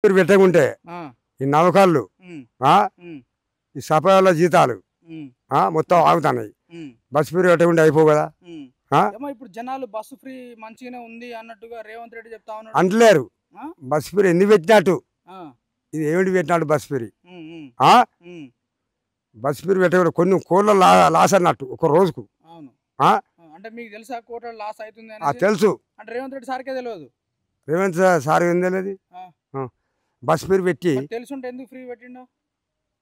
పెట్టకుంటే ఈ నౌకర్లు ఈ సఫాల జీతాలు మొత్తం ఆగుతున్నాయి. బస్సు ఫ్రీ పెట్టకుంటే అయిపో కదా. ఇప్పుడు జనాలు బస్సు ఫ్రీ మంచిగానే ఉంది అన్నట్టుగా రేవంత్ రెడ్డి చెప్తా ఉన్నాడు. అంటలేరు బస్సు ఫ్రీ ఎన్ని పెట్టినట్టు, ఇది ఏమిటి పెట్టినట్టు బస్సు ఫ్రీ. బస్సు ఫ్రీ పెట్టకుండా కొన్ని కోట్ల లాస్ అన్నట్టు ఒక రోజుకు. అంటే మీకు తెలుసా కోట్ల లాస్ అవుతుంది తెలుసు. అంటే రేవంత్ రెడ్డి సార్కే తెలియదు. రేవంత్ సార్ ఏం తెలియదు. బస్సు ఫ్రీ పెట్టి తెలుసుంటే ఎందుకు ఫ్రీ పెట్టిండో.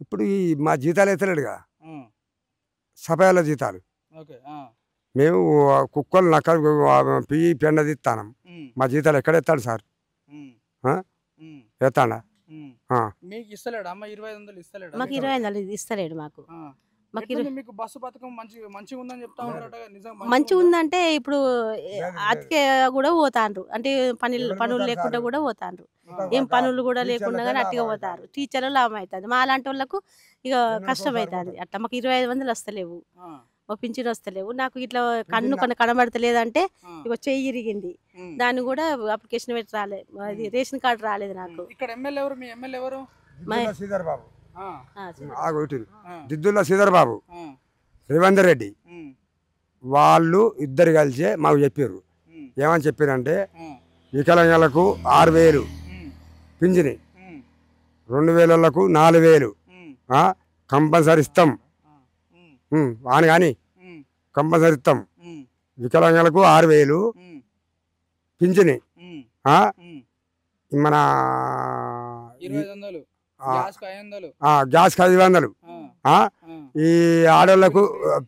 ఇప్పుడు ఈ మా జీతాలు ఎత్తలేడుగా, సఫాయిల జీతాలు. మేము కుక్కలు నక్కలు పియ్యి పెండది ఇస్తాం. మా జీతాలు ఎక్కడ ఎత్తాడు సార్? ఎత్తాడా? మీకు ఇస్తలేడు అమ్మ 2500 ఇస్తలేడు? మాకు 2500 ఇస్తలేడు. మీకు బస్సు పథకం మంచిగా ఉందని చెప్తా ఉన్నారట. మంచిగా ఉందంటే ఇప్పుడు అతికే కూడా పోతాండ్రు. అంటే పనులు లేకుండా కూడా పోతాండ్రు. ఏం పనులు కూడా లేకుండా కానీ అట్టిగా పోతారు. టీచర్లు లాభం అవుతుంది. మా అలాంటి వాళ్ళకు ఇక కష్టం అవుతుంది. అట్లా మాకు 2500 వస్తలేవు, మా పింఛన్ వస్తలేవు. నాకు ఇట్లా కన్ను కనబడతలేదంటే ఇక చెయ్యి ఇరిగింది, దాన్ని కూడా అప్లికేషన్ పెట్టి రాలేదు. అది రేషన్ కార్డు రాలేదు నాకు. ఇక్కడ ఎమ్మెల్యే ఎవరు? మీ ఎమ్మెల్యే ఎవరు? దిద్దుల శ్రీధర్ బాబు, రేవంత్ రెడ్డి వాళ్ళు ఇద్దరు కలిసి మాకు చెప్పారు. ఏమని చెప్పారంటే వికలాంగులకు 6000 పింఛని, 2000లకు 4000 కంపల్సరీ ఇస్తాం అని కానీ కంపల్సరీ ఇస్తాం. వికలాంగులకు 6000 పింఛని, మన గ్యాస్ 500, ఈ ఆడోళ్లకు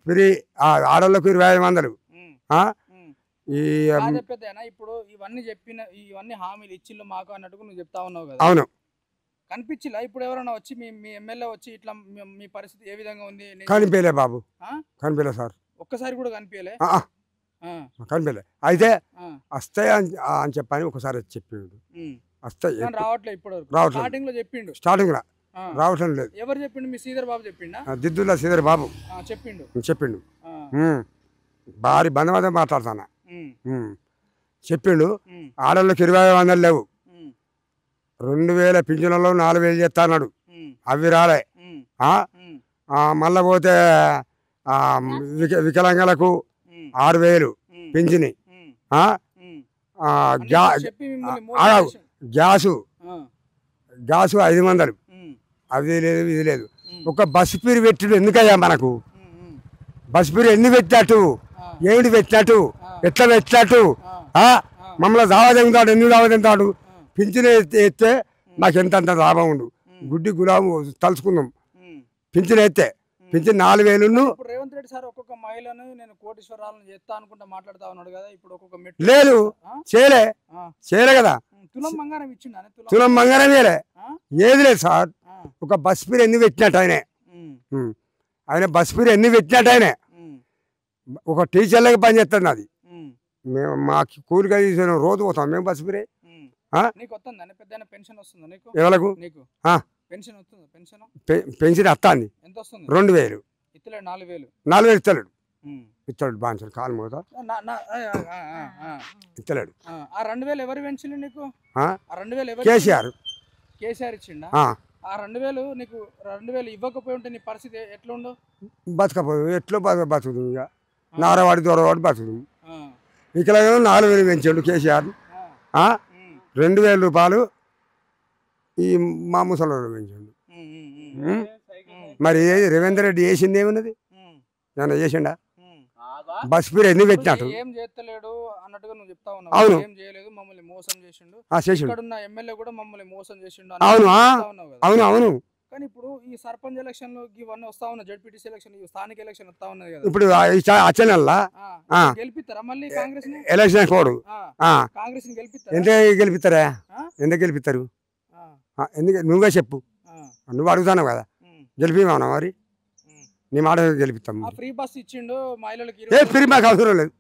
ఫ్రీ, ఆడోళ్లకు 2500. ఇప్పుడు ఇవన్నీ హామీలు ఇచ్చిళ్ళు మాకు అన్నట్టు నువ్వు చెప్తా ఉన్నావు కదా. అవును. కనిపించిలా ఇప్పుడు ఎవరైనా వచ్చి మీ ఎమ్మెల్యే వచ్చి ఇట్లా మీ పరిస్థితి ఏ విధంగా ఉంది? కనిపించలే బాబు, కనిపించలే సార్. ఒక్కసారి కూడా కనిపించలే. కనిపించలే. అయితే వస్తాయి అని చెప్పని ఒకసారి చెప్పాడు. వస్తాయి, రావట్లేదు. ఇప్పుడు స్టార్టింగ్ లో చెప్పిండు, స్టార్టింగ్ లా రావటం లేదు. ఎవరు చెప్పిండు? మీ శ్రీధర్ బాబు చెప్పిండా? దిద్దుల శ్రీధర్ బాబు చెప్పిండు. భారీ బంధువులతో మాట్లాడతానా చెప్పిండు. ఆడోళ్ళకి 2500 లేవు, 2000 పింఛన్లలో 4000 చేస్తా అన్నాడు. అవి రాలే. మళ్ళా పోతే వికలాంగులకు 6000 పింఛని, గ్యాసు 500. అది లేదు ఇది లేదు. ఒక బస్సు పీరు పెట్టిడు ఎందుకయ్యా మనకు? బస్సు పీరు ఎన్ని పెట్టినట్టు, ఏమిటి పెట్టినట్టు, ఎట్లా పెట్టినట్టు? మమ్మల్ని దావదెంతాడు, ఎందుకు దావదెంతాడు? పింఛన్ ఎత్తే మాకు ఎంత లాభం ఉండు. గుడ్డి గులాబు తలుచుకుందాం. పింఛన్ ఎత్తే పింఛన్ 4000. రేవంత్ రెడ్డి సార్ ఒక్కొక్క మహిళను నేను కోటీశ్వరాలను చేస్తా అనుకుంటా మాట్లాడుతా ఉన్నాడు కదా. ఇప్పుడు ఒక్కొక్క లేదు చేయలే కదా. తులం బంగారం ఇచ్చిండు, తులం బంగారం వేలే ఏది లేదు సార్. ఒక బస్ ఫీర్ ఎన్ని పెట్టినట్టు ఆయన బస్ ఫీర్ ఎన్ని పెట్టినట్టు ఆయనే. ఒక టీచర్లకి పని చేస్తుంది అది. మేము మాకు కూలిగా తీసిన రోజు పోతాం మేము బస్ ఫీరే. ఎవరికి పెన్షన్ వస్తుంది? 2000. 4000 ఇస్తలేడు. ఇస్తాడు బాన్సలు కాలు మోత ఇస్తలేడు. 2000 ఎవరు పెంచలే నీకు? కేసీఆర్ ఇచ్చిండా? 2000 నీకు 2000 ఇవ్వకపోయి ఉంటే నీ పరిస్థితి ఎట్లా ఉండవు? బతకపోదు. ఎట్లో బతుకుతుంది. ఇక నారవాడి దొరవాడి బతుకుతుంది. ఇక్కడ 4000 పెంచాడు కేసీఆర్. 2000 రూపాయలు ఈ మా ముసలి పెంచాడు. మరి రేవంత్ రెడ్డి చేసింది ఏమున్నది? ఏమన్నా చేసిండా? బస్ ఫీర్ ఎన్ని పెట్టినట్టు? ఏం చేస్తలేడు అన్నట్టుగా నువ్వు చెప్తా ఉన్నావు. అవును, ఏం చేయలేదు, మమ్మల్ని మోసం చేసిండు. ఇక్కడున్న ఎమ్మెల్యే కూడా మమ్మల్ని మోసం చేసిండు. అవును అవును అవును. కానీ ఇప్పుడు ఈ సర్పంచ్ ఎలక్షన్ ఇవన్నీ వస్తా ఉన్నాయి, జడ్పీటీసీ ఎలక్షన్, స్థానిక ఎలక్షన్ వస్తా ఉన్నది కదా. ఇప్పుడు వచ్చే నెల గెలిపిస్తారా మళ్ళీ కాంగ్రెస్ ఎలక్షన్ కోడు? కాంగ్రెస్ గెలిపిస్తారా? ఎందుకు గెలిపిస్తారా? ఎందుకు గెలిపిస్తారు? ఎందుకు నువ్వే చెప్పు. నువ్వు అడుగుతావు కదా, గెలిపిమా మరి? నీ మాట గెలిపిస్తాం. ఫ్రీ బస్ ఇచ్చిండు మహిళలకి. ఫ్రీ మాకు అవసరం లేదు,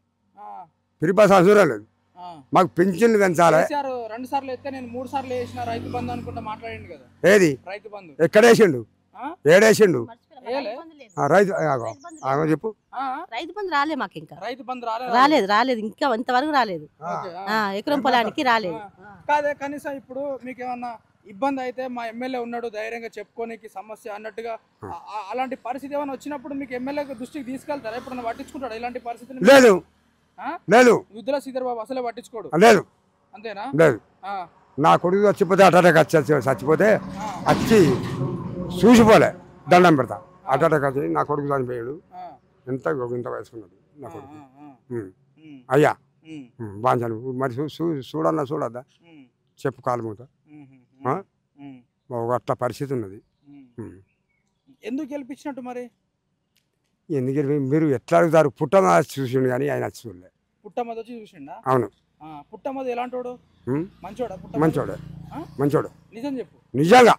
ఫ్రీ బస్ అవసరం లేదు. మాకు పింఛన్లు పెంచాలి. 2 సార్లు ఎత్తే నేను 3 సార్లు వేసిన రైతు బంధు అనుకుంటా మాట్లాడిండు కదా. ఏది రైతు బంధు? ఎక్కడ వేసిండు? ఏడేసిండు రైతు? చెప్పు. రైతు బంధు రాలేదు మాకు. ఇంకా రైతు బంధు రాలేదు ఇంకా ఇంతవరకు రాలేదు. ఎకరం పొలానికి రాలేదు. కాదే కనీసం ఇప్పుడు మీకు ఏమన్నా ఇబ్బంది అయితే మా ఎమ్మెల్యే ఉన్నాడు ధైర్యంగా చెప్పుకోనికి సమస్య అన్నట్టుగా అలాంటి పరిస్థితి ఏమైనా వచ్చినప్పుడు మీకు ఎమ్మెల్యే దృష్టికి తీసుకెళ్తారా ఎప్పుడన్నా పట్టించుకుంటాడు ఇలాంటి పరిస్థితులు లేదు లేదు యుద్ధల శ్రీధర్ బాబు అసలే పట్టించుకోడు లేదు అంతేనా లేదు నా కొడుకు చచ్చిపోతే అటాటక్ వచ్చి చచ్చిపోతే వచ్చి చూసిపోలే దండం పెడతా అటాటక్ వచ్చి నా కొడుకు చనిపోయాడు ఎంత ఇంత వయసుకున్నాడు నా కొడుకు అయ్యా బాంచాను మరి చూడన్నా చూడద్దా చెప్పు కాలు మూత అట్లా పరిస్థితి ఉన్నది. ఎందుకు గెలిపించినట్టు మరి ఎందుకు మీరు ఎట్లా అడుగుతారు? పుట్టమది చూసిండు కానీ ఆయన వచ్చి చూడలే. పుట్టమది వచ్చి చూసిండా? అవును. పుట్టమది ఎలాంటోడు? మంచోడా? మంచోడే మంచోడు నిజం చెప్పు. నిజంగా